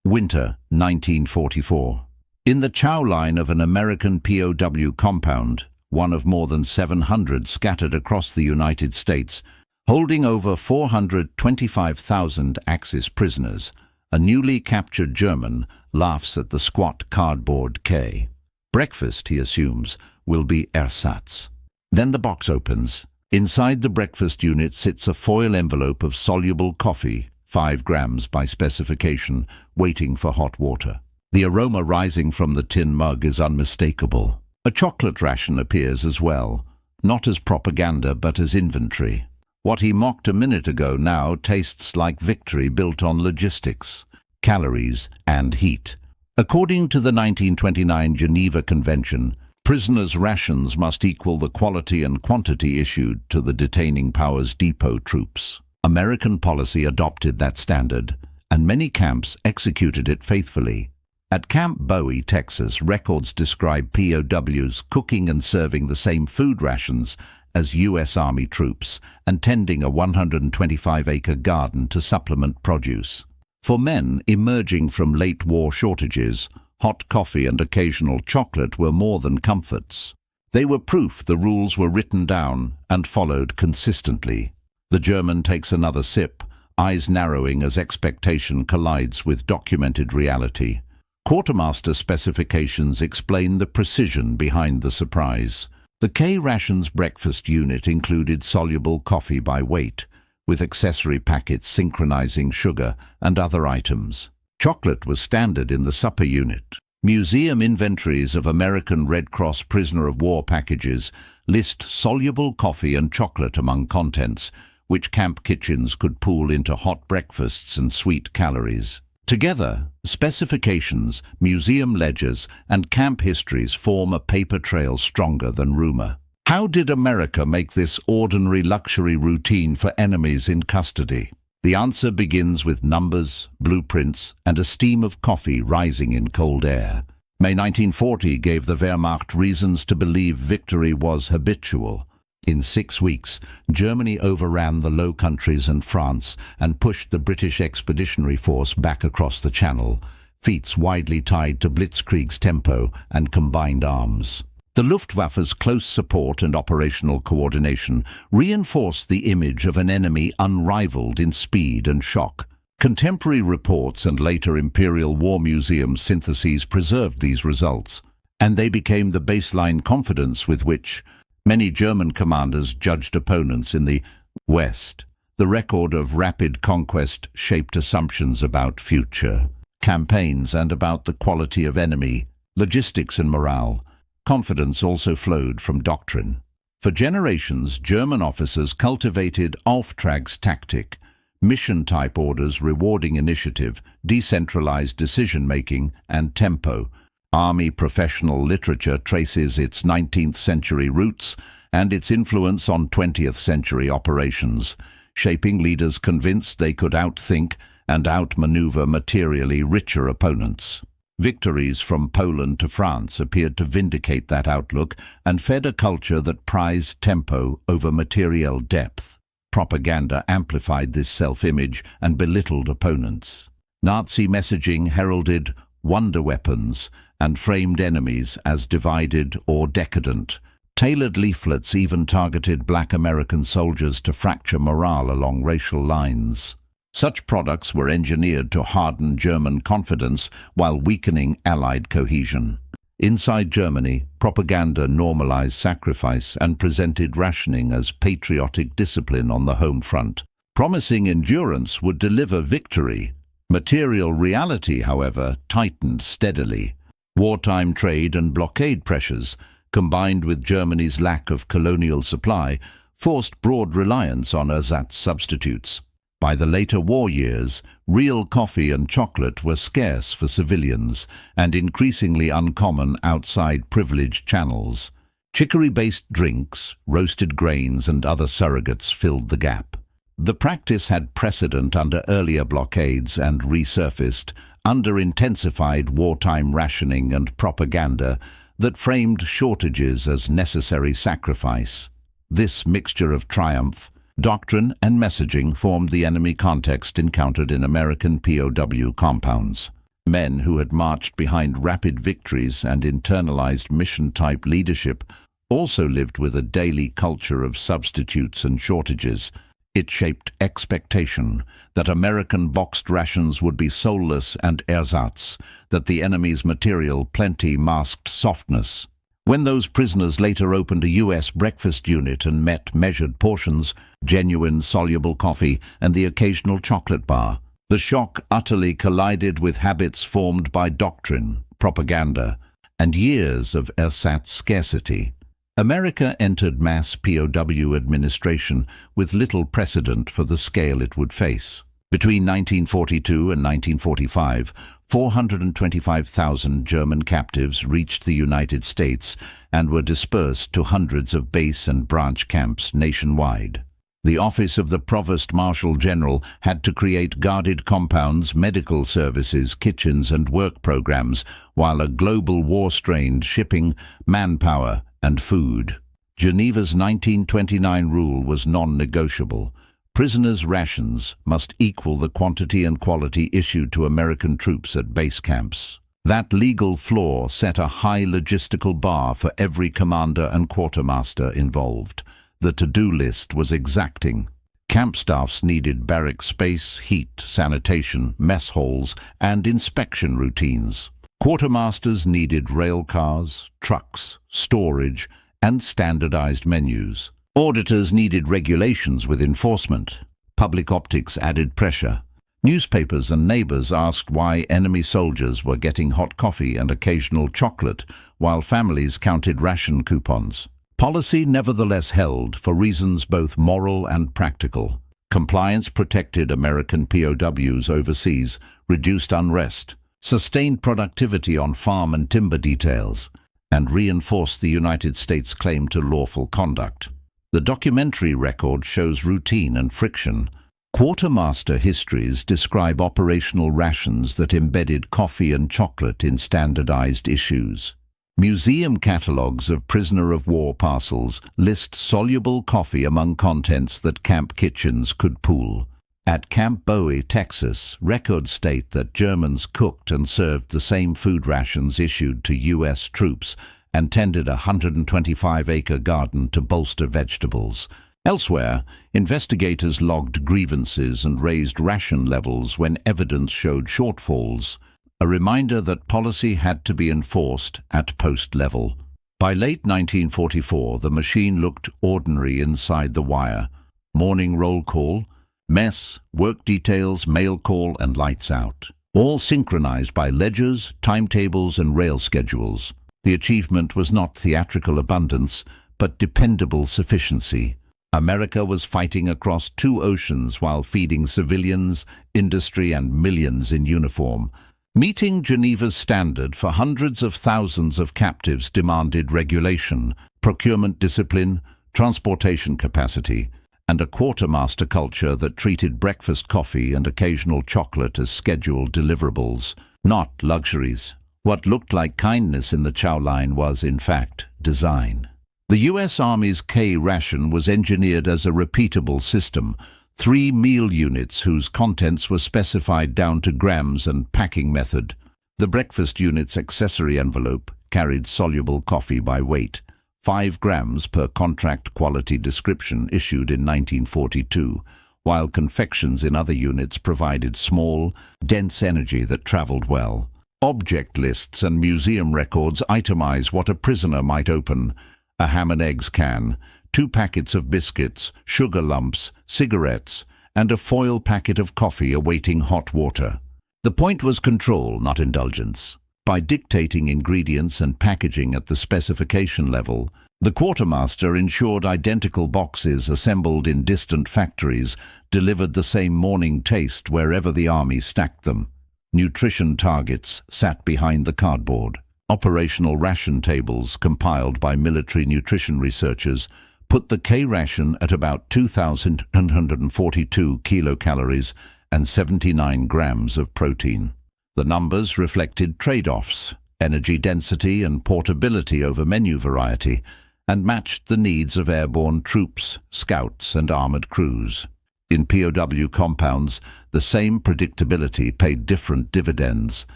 Winter 1944. In the chow line of an American POW compound, one of more than 700 scattered across the United States, holding over 425,000 Axis prisoners, a newly captured German laughs at the squat cardboard K. Breakfast, he assumes, will be ersatz. Then the box opens. Inside the breakfast unit sits a foil envelope of soluble coffee, 5 grams by specification, waiting for hot water. The aroma rising from the tin mug is unmistakable. A chocolate ration appears as well, not as propaganda but as inventory. What he mocked a minute ago now tastes like victory built on logistics, calories, and heat. According to the 1929 Geneva Convention, prisoners' rations must equal the quality and quantity issued to the detaining powers' depot troops. American policy adopted that standard, and many camps executed it faithfully. At Camp Bowie, Texas, records describe POWs cooking and serving the same food rations as U.S. Army troops and tending a 125-acre garden to supplement produce. For men emerging from late war shortages, hot coffee and occasional chocolate were more than comforts. They were proof the rules were written down and followed consistently. The German takes another sip, eyes narrowing as expectation collides with documented reality. Quartermaster specifications explain the precision behind the surprise. The K-Rations breakfast unit included soluble coffee by weight, with accessory packets synchronizing sugar and other items. Chocolate was standard in the supper unit. Museum inventories of American Red Cross prisoner of war packages list soluble coffee and chocolate among contents, which camp kitchens could pool into hot breakfasts and sweet calories. Together, specifications, museum ledgers, and camp histories form a paper trail stronger than rumor. How did America make this ordinary luxury routine for enemies in custody? The answer begins with numbers, blueprints, and a steam of coffee rising in cold air. May 1940 gave the Wehrmacht reasons to believe victory was habitual. In 6 weeks, Germany overran the Low Countries and France and pushed the British Expeditionary Force back across the Channel, feats widely tied to Blitzkrieg's tempo and combined arms. The Luftwaffe's close support and operational coordination reinforced the image of an enemy unrivaled in speed and shock. Contemporary reports and later Imperial War Museum syntheses preserved these results, and they became the baseline confidence with which many German commanders judged opponents in the West. The record of rapid conquest shaped assumptions about future campaigns and about the quality of enemy, logistics and morale. Confidence also flowed from doctrine. For generations, German officers cultivated Auftrags tactic, mission-type orders rewarding initiative, decentralized decision-making, and tempo. Army professional literature traces its 19th-century roots and its influence on 20th-century operations, shaping leaders convinced they could outthink and outmaneuver materially richer opponents. Victories from Poland to France appeared to vindicate that outlook and fed a culture that prized tempo over material depth. Propaganda amplified this self-image and belittled opponents. Nazi messaging heralded wonder weapons and framed enemies as divided or decadent. Tailored leaflets even targeted black American soldiers to fracture morale along racial lines. Such products were engineered to harden German confidence while weakening Allied cohesion. Inside Germany, propaganda normalized sacrifice and presented rationing as patriotic discipline on the home front. Promising endurance would deliver victory. Material reality, however, tightened steadily. Wartime trade and blockade pressures, combined with Germany's lack of colonial supply, forced broad reliance on ersatz substitutes. By the later war years, real coffee and chocolate were scarce for civilians and increasingly uncommon outside privileged channels. Chicory-based drinks, roasted grains and other surrogates filled the gap. The practice had precedent under earlier blockades and resurfaced under intensified wartime rationing and propaganda that framed shortages as necessary sacrifice. This mixture of triumph, doctrine and messaging formed the enemy context encountered in American POW compounds. Men who had marched behind rapid victories and internalized mission-type leadership also lived with a daily culture of substitutes and shortages. It shaped expectation that American boxed rations would be soulless and ersatz, that the enemy's material plenty masked softness. When those prisoners later opened a U.S. breakfast unit and met measured portions, genuine soluble coffee, and the occasional chocolate bar, the shock utterly collided with habits formed by doctrine, propaganda, and years of ersatz scarcity. America entered mass POW administration with little precedent for the scale it would face. Between 1942 and 1945, 425,000 German captives reached the United States and were dispersed to hundreds of base and branch camps nationwide. The office of the Provost Marshal General had to create guarded compounds, medical services, kitchens and work programs, while a global war strained shipping, manpower and food. Geneva's 1929 rule was non-negotiable. Prisoners' rations must equal the quantity and quality issued to American troops at base camps. That legal flaw set a high logistical bar for every commander and quartermaster involved. The to-do list was exacting. Camp staffs needed barrack space, heat, sanitation, mess halls, and inspection routines. Quartermasters needed rail cars, trucks, storage, and standardized menus. Auditors needed regulations with enforcement. Public optics added pressure. Newspapers and neighbors asked why enemy soldiers were getting hot coffee and occasional chocolate, while families counted ration coupons. Policy nevertheless held for reasons both moral and practical. Compliance protected American POWs overseas, reduced unrest, sustained productivity on farm and timber details, and reinforced the United States' claim to lawful conduct. The documentary record shows routine and friction. Quartermaster histories describe operational rations that embedded coffee and chocolate in standardized issues. Museum catalogues of prisoner-of-war parcels list soluble coffee among contents that camp kitchens could pool. At Camp Bowie, Texas, records state that Germans cooked and served the same food rations issued to U.S. troops and tended a 125-acre garden to bolster vegetables. Elsewhere, investigators logged grievances and raised ration levels when evidence showed shortfalls, a reminder that policy had to be enforced at post level. By late 1944, the machine looked ordinary inside the wire. Morning roll call, mess, work details, mail call, and lights out. All synchronized by ledgers, timetables, and rail schedules. The achievement was not theatrical abundance, but dependable sufficiency. America was fighting across two oceans while feeding civilians, industry, and millions in uniform. Meeting Geneva's standard for hundreds of thousands of captives demanded regulation, procurement discipline, transportation capacity, and a quartermaster culture that treated breakfast coffee and occasional chocolate as scheduled deliverables, not luxuries. What looked like kindness in the chow line was, in fact, design. The U.S. Army's K-ration was engineered as a repeatable system, 3 meal units whose contents were specified down to grams and packing method. The breakfast unit's accessory envelope carried soluble coffee by weight, 5 grams per contract quality description issued in 1942, while confections in other units provided small, dense energy that traveled well. Object lists and museum records itemize what a prisoner might open: a ham and eggs can, 2 packets of biscuits, sugar lumps, cigarettes, and a foil packet of coffee awaiting hot water. The point was control, not indulgence. By dictating ingredients and packaging at the specification level, the quartermaster ensured identical boxes assembled in distant factories delivered the same morning taste wherever the army stacked them. Nutrition targets sat behind the cardboard. Operational ration tables compiled by military nutrition researchers put the K-ration at about 2,142 kilocalories and 79 grams of protein. The numbers reflected trade-offs, energy density and portability over menu variety, and matched the needs of airborne troops, scouts, and armored crews. In POW compounds, the same predictability paid different dividends.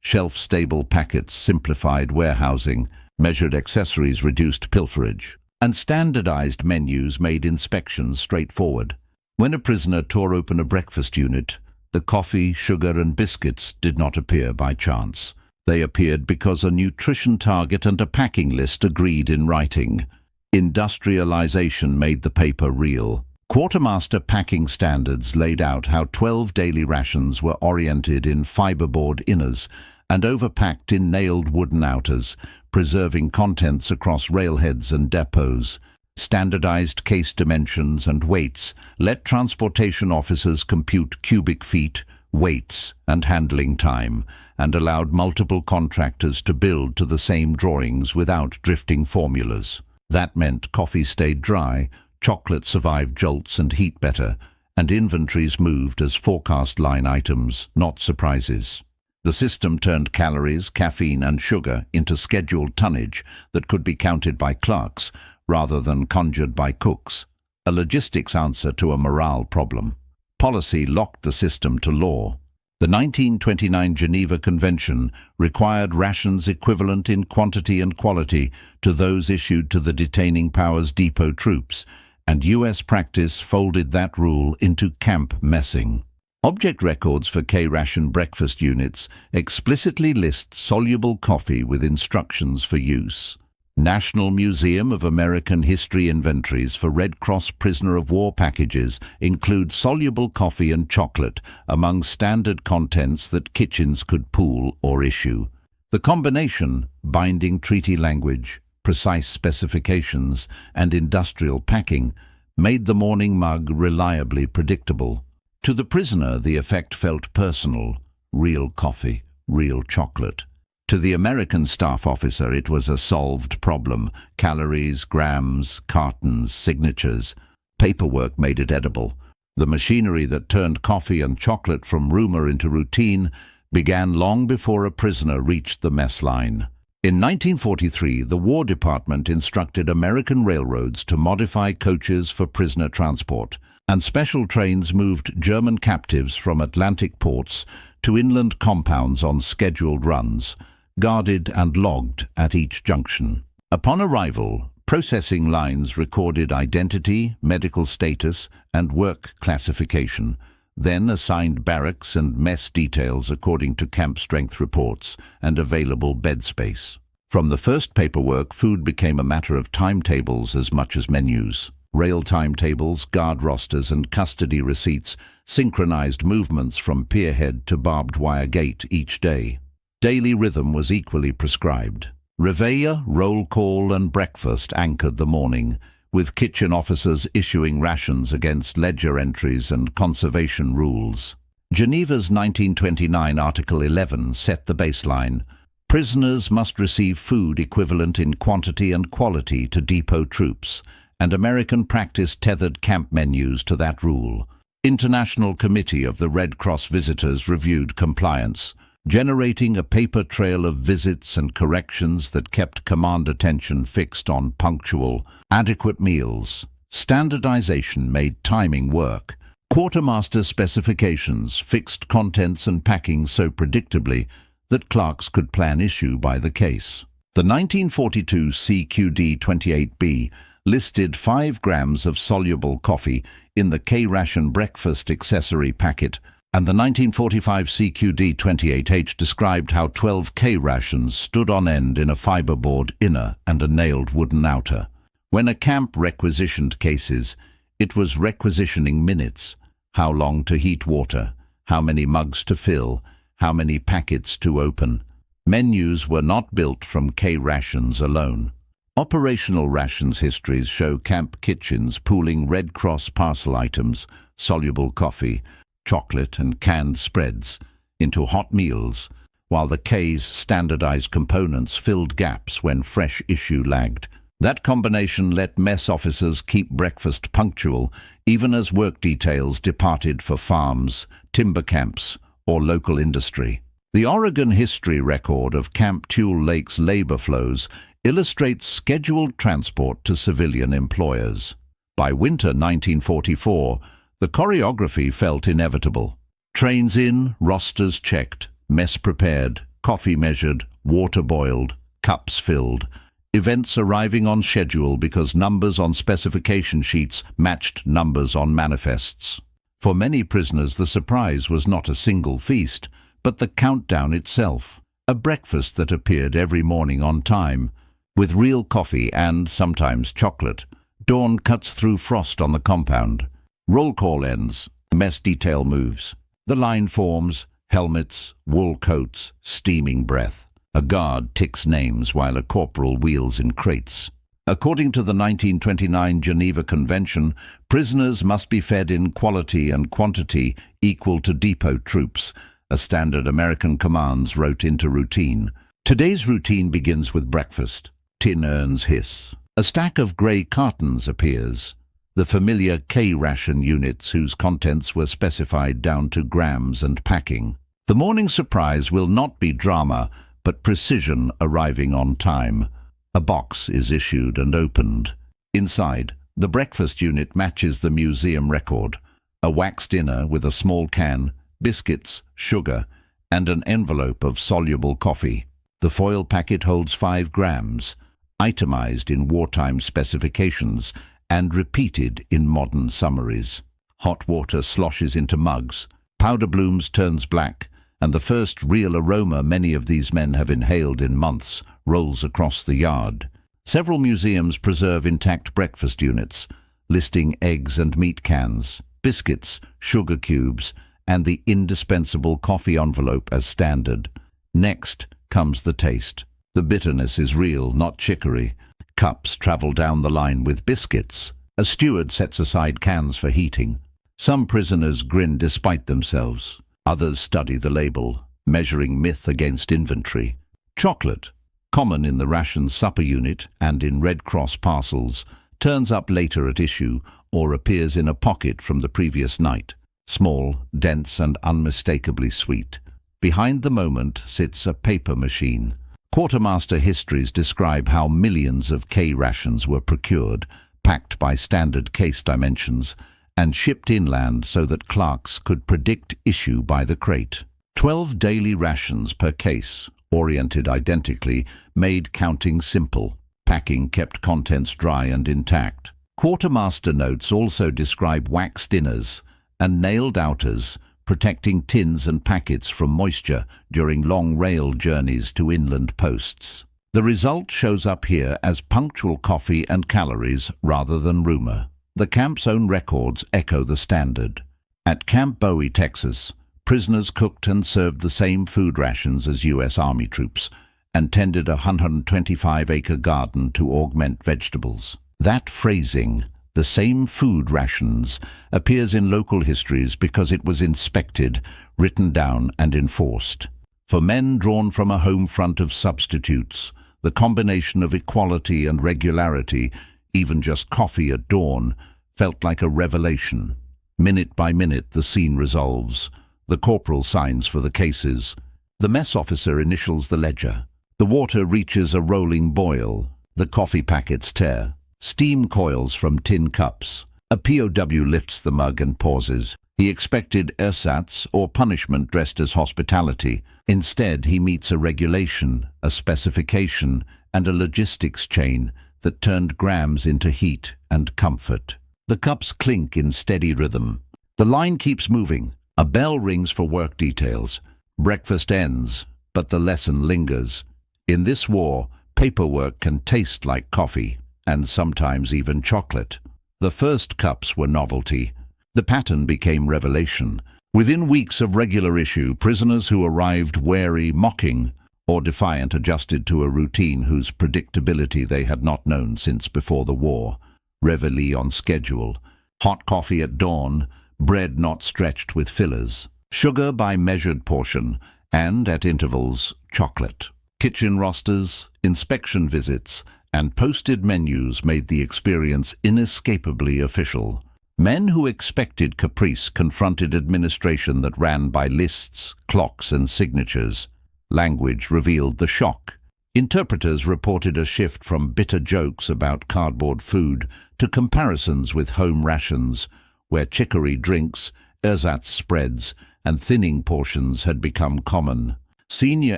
shelf-stable packets simplified warehousing, measured accessories reduced pilferage, and standardized menus made inspections straightforward. When a prisoner tore open a breakfast unit, the coffee, sugar, and biscuits did not appear by chance. They appeared because a nutrition target and a packing list agreed in writing. Industrialization made the paper real. Quartermaster packing standards laid out how 12 daily rations were oriented in fiberboard inners and overpacked in nailed wooden outers, preserving contents across railheads and depots. Standardized case dimensions and weights let transportation officers compute cubic feet, weights, and handling time, and allowed multiple contractors to build to the same drawings without drifting formulas. That meant coffee stayed dry, chocolate survived jolts and heat better, and inventories moved as forecast line items, not surprises. The system turned calories, caffeine, and sugar into scheduled tonnage that could be counted by clerks rather than conjured by cooks, a logistics answer to a morale problem. Policy locked the system to law. The 1929 Geneva Convention required rations equivalent in quantity and quality to those issued to the detaining powers' depot troops, and U.S. practice folded that rule into camp messing. Object records for K-ration breakfast units explicitly list soluble coffee with instructions for use. National Museum of American History inventories for Red Cross prisoner of war packages include soluble coffee and chocolate among standard contents that kitchens could pool or issue. The combination, binding treaty language, precise specifications, and industrial packing, made the morning mug reliably predictable. To the prisoner, the effect felt personal: real coffee, real chocolate. To the American staff officer, it was a solved problem: calories, grams, cartons, signatures. Paperwork made it edible. The machinery that turned coffee and chocolate from rumor into routine began long before a prisoner reached the mess line. In 1943, the War Department instructed American railroads to modify coaches for prisoner transport, and special trains moved German captives from Atlantic ports to inland compounds on scheduled runs, guarded and logged at each junction. Upon arrival, processing lines recorded identity, medical status, and work classification, then assigned barracks and mess details according to camp strength reports and available bed space. From the first paperwork, food became a matter of timetables as much as menus. Rail timetables, guard rosters, and custody receipts synchronized movements from pierhead to barbed wire gate each day. Daily rhythm was equally prescribed. Reveille, roll call, and breakfast anchored the morning, with kitchen officers issuing rations against ledger entries and conservation rules. Geneva's 1929 Article 11 set the baseline. Prisoners must receive food equivalent in quantity and quality to depot troops, and American practice tethered camp menus to that rule. International Committee of the Red Cross visitors reviewed compliance, generating a paper trail of visits and corrections that kept command attention fixed on punctual, adequate meals. Standardization made timing work. Quartermaster specifications fixed contents and packing so predictably that clerks could plan issue by the case. The 1942 CQD 28B listed 5 grams of soluble coffee in the K-ration breakfast accessory packet, and the 1945 CQD 28H described how 12 K-rations stood on end in a fiberboard inner and a nailed wooden outer. When a camp requisitioned cases, it was requisitioning minutes: how long to heat water, how many mugs to fill, how many packets to open. Menus were not built from K-rations alone. Operational rations histories show camp kitchens pooling Red Cross parcel items, soluble coffee, chocolate, and canned spreads into hot meals, while the K's standardized components filled gaps when fresh issue lagged. That combination let mess officers keep breakfast punctual even as work details departed for farms, timber camps, or local industry. The Oregon history record of Camp Tule Lake's labor flows illustrates scheduled transport to civilian employers. By winter 1944, the choreography felt inevitable. Trains in, rosters checked, mess prepared, coffee measured, water boiled, cups filled. Events arriving on schedule because numbers on specification sheets matched numbers on manifests. For many prisoners, the surprise was not a single feast, but the countdown itself. A breakfast that appeared every morning on time, with real coffee and, sometimes, chocolate. Dawn cuts through frost on the compound. Roll call ends. Mess detail moves. The line forms. Helmets, wool coats, steaming breath. A guard ticks names while a corporal wheels in crates. According to the 1929 Geneva Convention, prisoners must be fed in quality and quantity equal to depot troops, a standard American commands wrote into routine. Today's routine begins with breakfast. Tin urns hiss. A stack of grey cartons appears. The familiar K-ration units whose contents were specified down to grams and packing. The morning surprise will not be drama, but precision arriving on time. A box is issued and opened. Inside, the breakfast unit matches the museum record. A wax dinner with a small can, biscuits, sugar, and an envelope of soluble coffee. The foil packet holds 5 grams, itemized in wartime specifications and repeated in modern summaries. Hot water sloshes into mugs. Powder blooms turns black, and the first real aroma many of these men have inhaled in months rolls across the yard. Several museums preserve intact breakfast units, listing eggs and meat cans, biscuits, sugar cubes, and the indispensable coffee envelope as standard. Next comes the taste. The bitterness is real, not chicory. Cups travel down the line with biscuits. A steward sets aside cans for heating. Some prisoners grin despite themselves. Others study the label, measuring myth against inventory. Chocolate, common in the rations supper unit and in Red Cross parcels, turns up later at issue or appears in a pocket from the previous night. Small, dense, and unmistakably sweet. Behind the moment sits a paper machine. Quartermaster histories describe how millions of K-rations were procured, packed by standard case dimensions, and shipped inland so that clerks could predict issue by the crate. 12 daily rations per case, oriented identically, made counting simple. Packing kept contents dry and intact. Quartermaster notes also describe wax dinners and nailed outers, protecting tins and packets from moisture during long rail journeys to inland posts. The result shows up here as punctual coffee and calories rather than rumor. The camp's own records echo the standard. At Camp Bowie, Texas, prisoners cooked and served the same food rations as U.S. Army troops and tended a 125-acre garden to augment vegetables. That phrasing, the same food rations, appears in local histories because it was inspected, written down, and enforced. For men drawn from a home front of substitutes, the combination of equality and regularity, even just coffee at dawn, felt like a revelation. Minute by minute the scene resolves. The corporal signs for the cases. The mess officer initials the ledger. The water reaches a rolling boil. The coffee packets tear. Steam coils from tin cups. A POW lifts the mug and pauses. He expected ersatz or punishment dressed as hospitality. Instead, he meets a regulation, a specification, and a logistics chain that turned grams into heat and comfort. The cups clink in steady rhythm. The line keeps moving. A bell rings for work details. Breakfast ends, but the lesson lingers. In this war, paperwork can taste like coffee, and sometimes even chocolate. The first cups were novelty. The pattern became revelation. Within weeks of regular issue, prisoners who arrived wary, mocking, or defiant adjusted to a routine whose predictability they had not known since before the war. Reveille on schedule. Hot coffee at dawn. Bread not stretched with fillers. Sugar by measured portion, and, at intervals, chocolate. Kitchen rosters, inspection visits, and posted menus made the experience inescapably official. Men who expected caprice confronted administration that ran by lists, clocks, and signatures. Language revealed the shock. Interpreters reported a shift from bitter jokes about cardboard food to comparisons with home rations, where chicory drinks, ersatz spreads, and thinning portions had become common. Senior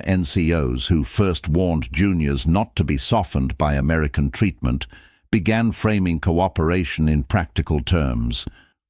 NCOs who first warned juniors not to be softened by American treatment began framing cooperation in practical terms: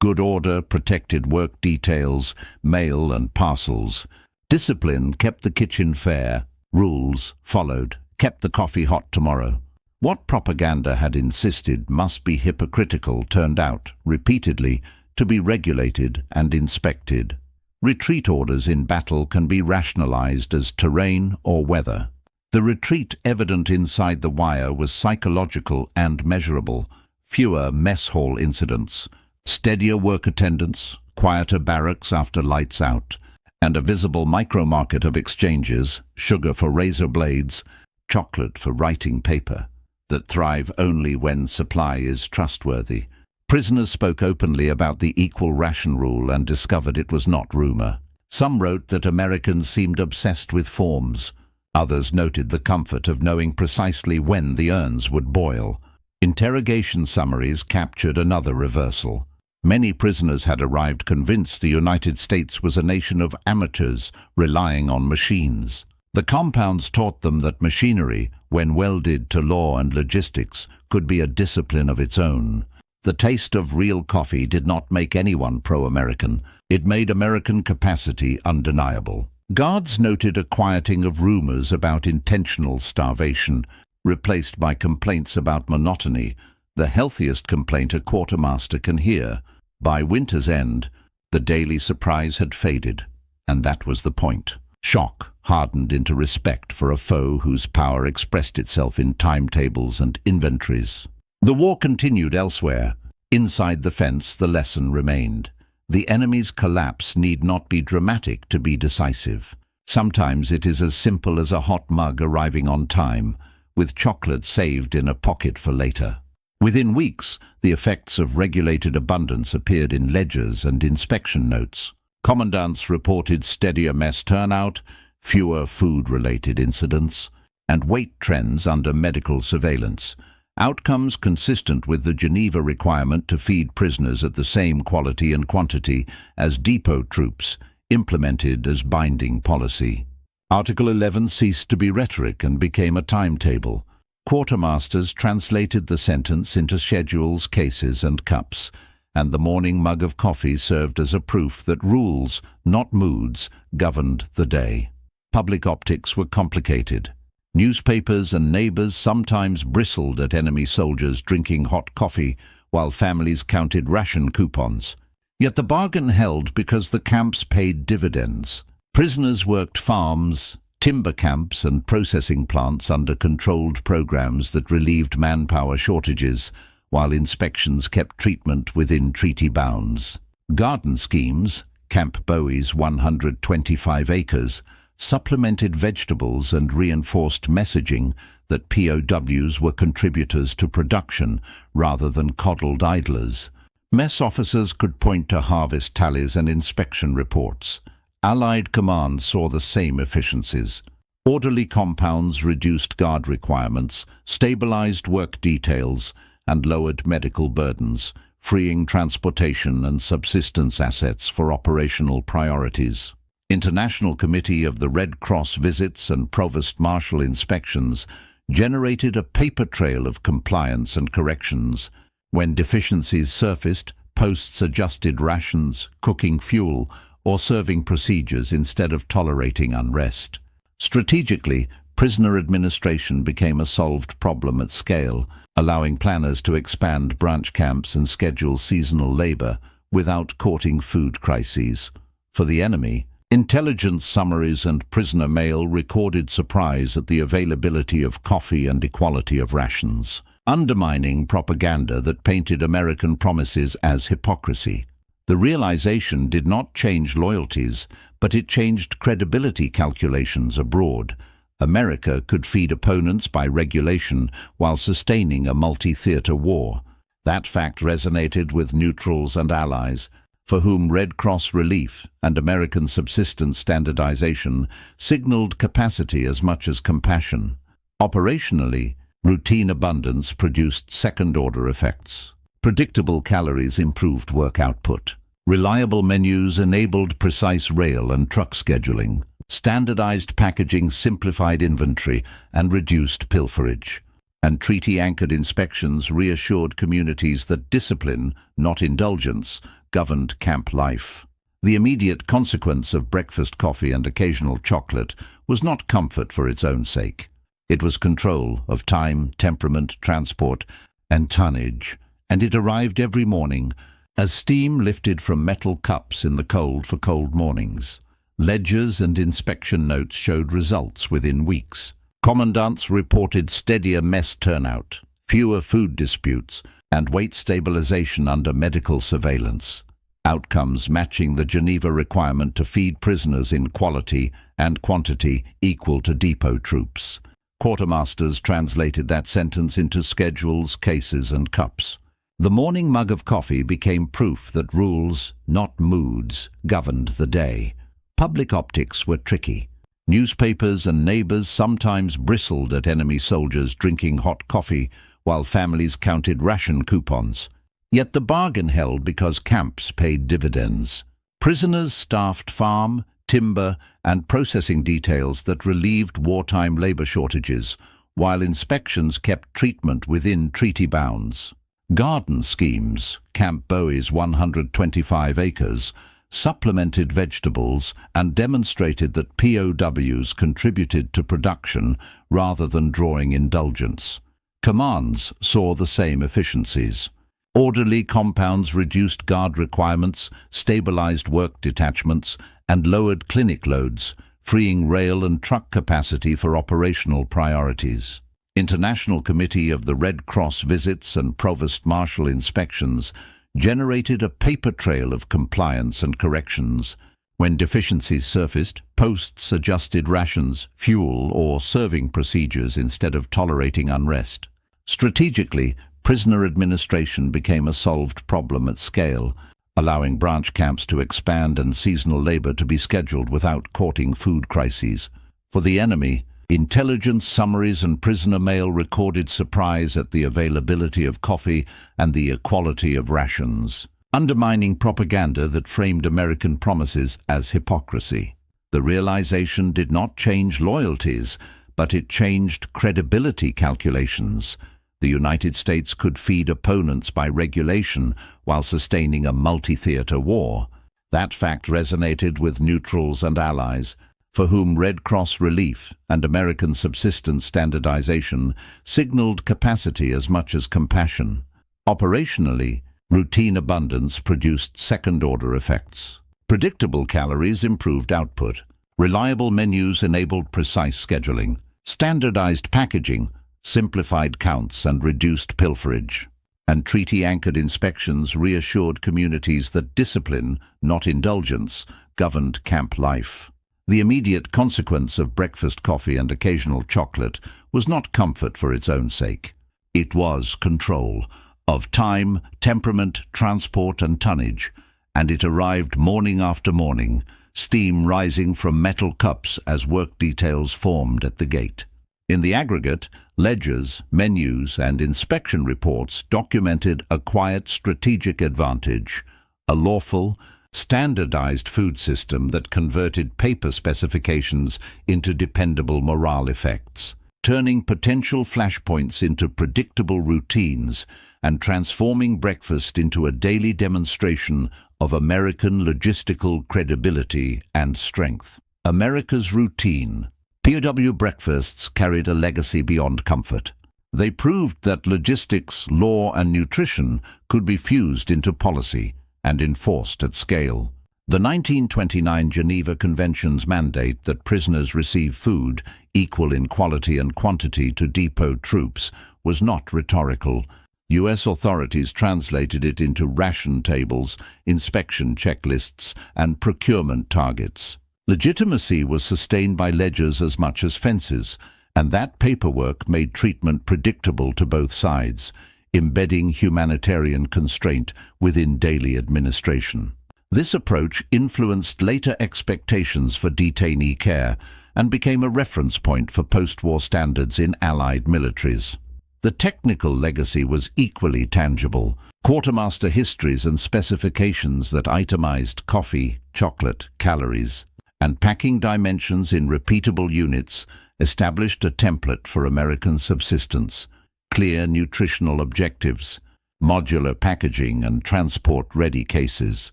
good order protected work details, mail and parcels. Discipline kept the kitchen fair. Rules followed, kept the coffee hot tomorrow. What propaganda had insisted must be hypocritical turned out, repeatedly, to be regulated and inspected. Retreat orders in battle can be rationalized as terrain or weather. The retreat evident inside the wire was psychological and measurable. Fewer mess hall incidents, steadier work attendance, quieter barracks after lights out, and a visible micro-market of exchanges, sugar for razor blades, chocolate for writing paper, that thrive only when supply is trustworthy. Prisoners spoke openly about the equal ration rule and discovered it was not rumor. Some wrote that Americans seemed obsessed with forms. Others noted the comfort of knowing precisely when the urns would boil. Interrogation summaries captured another reversal. Many prisoners had arrived convinced the United States was a nation of amateurs relying on machines. The compounds taught them that machinery, when welded to law and logistics, could be a discipline of its own. The taste of real coffee did not make anyone pro-American. It made American capacity undeniable. Guards noted a quieting of rumors about intentional starvation, replaced by complaints about monotony, the healthiest complaint a quartermaster can hear. By winter's end, the daily surprise had faded, and that was the point. Shock hardened into respect for a foe whose power expressed itself in timetables and inventories. The war continued elsewhere. Inside the fence, the lesson remained. The enemy's collapse need not be dramatic to be decisive. Sometimes it is as simple as a hot mug arriving on time, with chocolate saved in a pocket for later. Within weeks, the effects of regulated abundance appeared in ledgers and inspection notes. Commandants reported steadier mess turnout, fewer food-related incidents, and weight trends under medical surveillance. Outcomes consistent with the Geneva requirement to feed prisoners at the same quality and quantity as depot troops, implemented as binding policy. Article 11 ceased to be rhetoric and became a timetable. Quartermasters translated the sentence into schedules, cases, and cups, and the morning mug of coffee served as a proof that rules, not moods, governed the day. Public optics were complicated. Newspapers and neighbors sometimes bristled at enemy soldiers drinking hot coffee while families counted ration coupons. Yet the bargain held because the camps paid dividends. Prisoners worked farms, timber camps and processing plants under controlled programs that relieved manpower shortages, while inspections kept treatment within treaty bounds. Garden schemes, Camp Bowie's 125 acres, supplemented vegetables and reinforced messaging that POWs were contributors to production rather than coddled idlers. Mess officers could point to harvest tallies and inspection reports. Allied commands saw the same efficiencies. Orderly compounds reduced guard requirements, stabilized work details, and lowered medical burdens, freeing transportation and subsistence assets for operational priorities. International Committee of the Red Cross visits and Provost Marshal inspections generated a paper trail of compliance and corrections. When deficiencies surfaced, posts adjusted rations, cooking fuel, or serving procedures instead of tolerating unrest. Strategically, prisoner administration became a solved problem at scale, allowing planners to expand branch camps and schedule seasonal labor without courting food crises. For the enemy, intelligence summaries and prisoner mail recorded surprise at the availability of coffee and equality of rations, undermining propaganda that painted American promises as hypocrisy. The realization did not change loyalties, but it changed credibility calculations abroad. America could feed opponents by regulation while sustaining a multi-theater war. That fact resonated with neutrals and allies, for whom Red Cross relief and American subsistence standardization signaled capacity as much as compassion. Operationally, routine abundance produced second-order effects. Predictable calories improved work output. Reliable menus enabled precise rail and truck scheduling. Standardized packaging simplified inventory and reduced pilferage. And treaty-anchored inspections reassured communities that discipline, not indulgence, governed camp life. The immediate consequence of breakfast coffee and occasional chocolate was not comfort for its own sake. It was control of time, temperament, transport, and tonnage, and it arrived every morning as steam lifted from metal cups in the cold for cold mornings. Ledgers and inspection notes showed results within weeks. Commandants reported steadier mess turnout, fewer food disputes, and weight stabilization under medical surveillance. Outcomes matching the Geneva requirement to feed prisoners in quality and quantity equal to depot troops. Quartermasters translated that sentence into schedules, cases, and cups. The morning mug of coffee became proof that rules, not moods, governed the day. Public optics were tricky. Newspapers and neighbors sometimes bristled at enemy soldiers drinking hot coffee while families counted ration coupons. Yet the bargain held because camps paid dividends. Prisoners staffed farm, timber, and processing details that relieved wartime labor shortages, while inspections kept treatment within treaty bounds. Garden schemes, Camp Bowie's 125 acres, supplemented vegetables and demonstrated that POWs contributed to production rather than drawing indulgence. Commands saw the same efficiencies. Orderly compounds reduced guard requirements, stabilized work detachments, and lowered clinic loads, freeing rail and truck capacity for operational priorities. International Committee of the Red Cross visits and Provost Marshal inspections generated a paper trail of compliance and corrections. When deficiencies surfaced, posts adjusted rations, fuel, or serving procedures instead of tolerating unrest. Strategically, prisoner administration became a solved problem at scale, allowing branch camps to expand and seasonal labor to be scheduled without courting food crises. For the enemy, intelligence summaries and prisoner mail recorded surprise at the availability of coffee and the equality of rations, undermining propaganda that framed American promises as hypocrisy. The realization did not change loyalties, but it changed credibility calculations. The United States could feed opponents by regulation while sustaining a multi-theater war. That fact resonated with neutrals and allies, for whom Red Cross relief and American subsistence standardization signaled capacity as much as compassion. Operationally, routine abundance produced second-order effects. Predictable calories improved output. Reliable menus enabled precise scheduling. Standardized packaging simplified counts and reduced pilferage. And treaty-anchored inspections reassured communities that discipline, not indulgence, governed camp life. The immediate consequence of breakfast coffee and occasional chocolate was not comfort for its own sake. It was control of time, temperament, transport, and tonnage, and it arrived morning after morning, steam rising from metal cups as work details formed at the gate. In the aggregate, ledgers, menus, and inspection reports documented a quiet strategic advantage, a lawful, standardized food system that converted paper specifications into dependable morale effects, turning potential flashpoints into predictable routines and transforming breakfast into a daily demonstration of American logistical credibility and strength. America's routine. POW breakfasts carried a legacy beyond comfort. They proved that logistics, law, and nutrition could be fused into policy and enforced at scale. The 1929 Geneva Convention's mandate that prisoners receive food equal in quality and quantity to depot troops was not rhetorical. U.S. authorities translated it into ration tables, inspection checklists, and procurement targets. Legitimacy was sustained by ledgers as much as fences, and that paperwork made treatment predictable to both sides, embedding humanitarian constraint within daily administration. This approach influenced later expectations for detainee care and became a reference point for post-war standards in Allied militaries. The technical legacy was equally tangible. Quartermaster histories and specifications that itemized coffee, chocolate, calories, and packing dimensions in repeatable units established a template for American subsistence, clear nutritional objectives, modular packaging and transport-ready cases.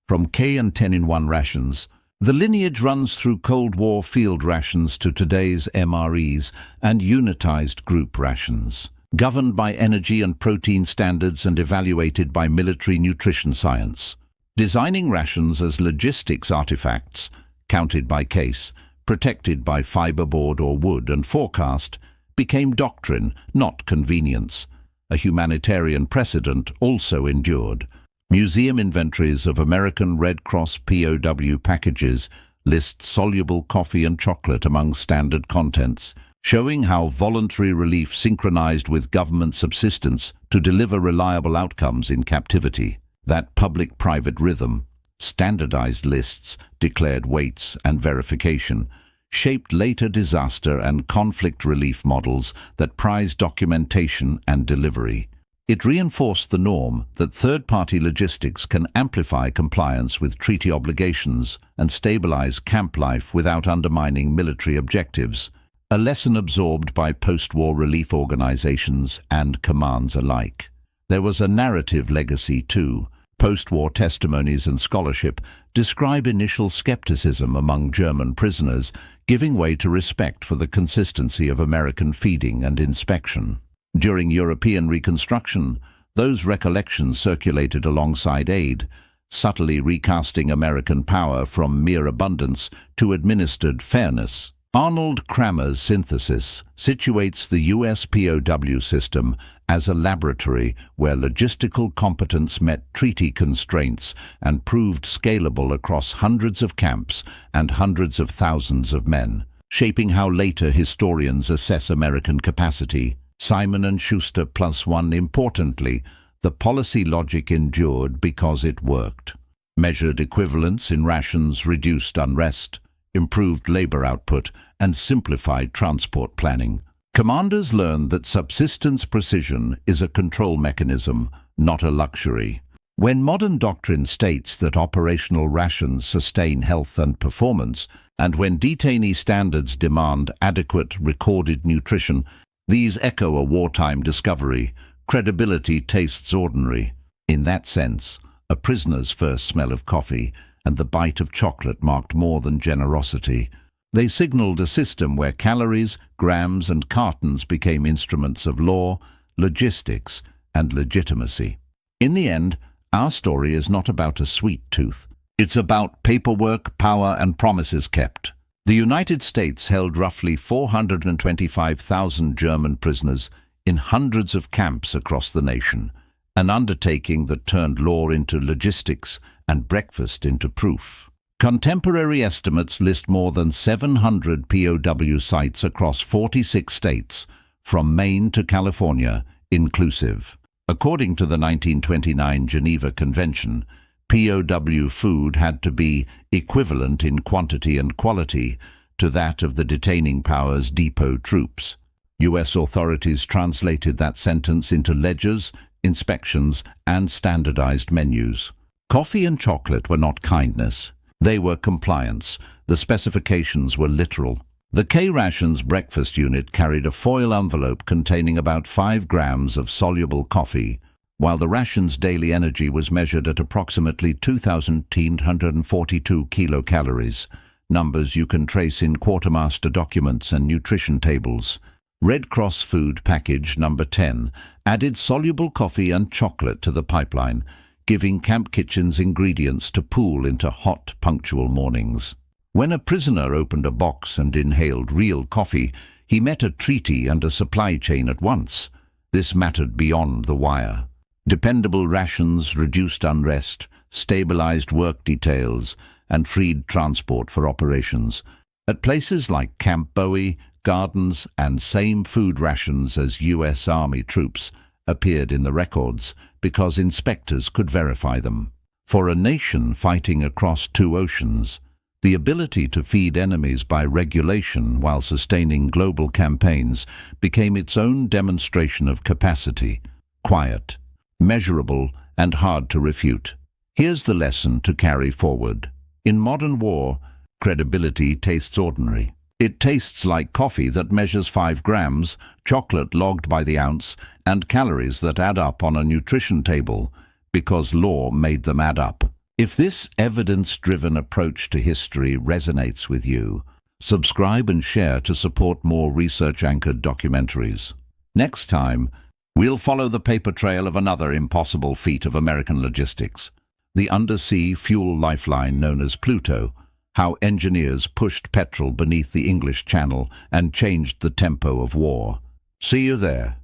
From K and 10-in-1 rations, the lineage runs through Cold War field rations to today's MREs and unitized group rations, governed by energy and protein standards and evaluated by military nutrition science. Designing rations as logistics artifacts, counted by case, protected by fiberboard or wood and forecast, became doctrine, not convenience. A humanitarian precedent also endured. Museum inventories of American Red Cross POW packages list soluble coffee and chocolate among standard contents, showing how voluntary relief synchronized with government subsistence to deliver reliable outcomes in captivity. That public-private rhythm, standardized lists, declared weights and verification, shaped later disaster and conflict relief models that prize documentation and delivery. It reinforced the norm that third-party logistics can amplify compliance with treaty obligations and stabilize camp life without undermining military objectives, a lesson absorbed by post-war relief organizations and commands alike. There was a narrative legacy too. Post-war testimonies and scholarship describe initial skepticism among German prisoners, giving way to respect for the consistency of American feeding and inspection. During European reconstruction, those recollections circulated alongside aid, subtly recasting American power from mere abundance to administered fairness. Arnold Kramer's synthesis situates the US POW system as a laboratory where logistical competence met treaty constraints and proved scalable across hundreds of camps and hundreds of thousands of men, shaping how later historians assess American capacity. Simon & Schuster +1. Importantly, the policy logic endured because it worked. Measured equivalence in rations reduced unrest, improved labor output, and simplified transport planning. Commanders learned that subsistence precision is a control mechanism, not a luxury. When modern doctrine states that operational rations sustain health and performance, and when detainee standards demand adequate recorded nutrition, these echo a wartime discovery. Credibility tastes ordinary. In that sense, a prisoner's first smell of coffee and the bite of chocolate marked more than generosity. They signaled a system where calories, grams, and cartons became instruments of law, logistics, and legitimacy. In the end, our story is not about a sweet tooth. It's about paperwork, power, and promises kept. The United States held roughly 425,000 German prisoners in hundreds of camps across the nation, an undertaking that turned law into logistics and breakfast into proof. Contemporary estimates list more than 700 POW sites across 46 states, from Maine to California, inclusive. According to the 1929 Geneva Convention, POW food had to be equivalent in quantity and quality to that of the detaining power's depot troops. U.S. authorities translated that sentence into ledgers, inspections, and standardized menus. Coffee and chocolate were not kindness. They were compliance. The specifications were literal. The K-Rations breakfast unit carried a foil envelope containing about 5 grams of soluble coffee, while the ration's daily energy was measured at approximately 2,842 kilocalories, numbers you can trace in quartermaster documents and nutrition tables. Red Cross Food Package Number 10 added soluble coffee and chocolate to the pipeline, giving camp kitchens ingredients to pool into hot, punctual mornings. When a prisoner opened a box and inhaled real coffee, he met a treaty and a supply chain at once. This mattered beyond the wire. Dependable rations reduced unrest, stabilized work details, and freed transport for operations. At places like Camp Bowie, Gardens, and same food rations as U.S. Army troops appeared in the records because inspectors could verify them. For a nation fighting across 2 oceans, the ability to feed enemies by regulation while sustaining global campaigns became its own demonstration of capacity, quiet, measurable, and hard to refute. Here's the lesson to carry forward. In modern war, credibility tastes ordinary. It tastes like coffee that measures 5 grams, chocolate logged by the ounce, and calories that add up on a nutrition table because law made them add up. If this evidence-driven approach to history resonates with you, subscribe and share to support more research-anchored documentaries. Next time, we'll follow the paper trail of another impossible feat of American logistics, the undersea fuel lifeline known as Pluto, how engineers pushed petrol beneath the English Channel and changed the tempo of war. See you there.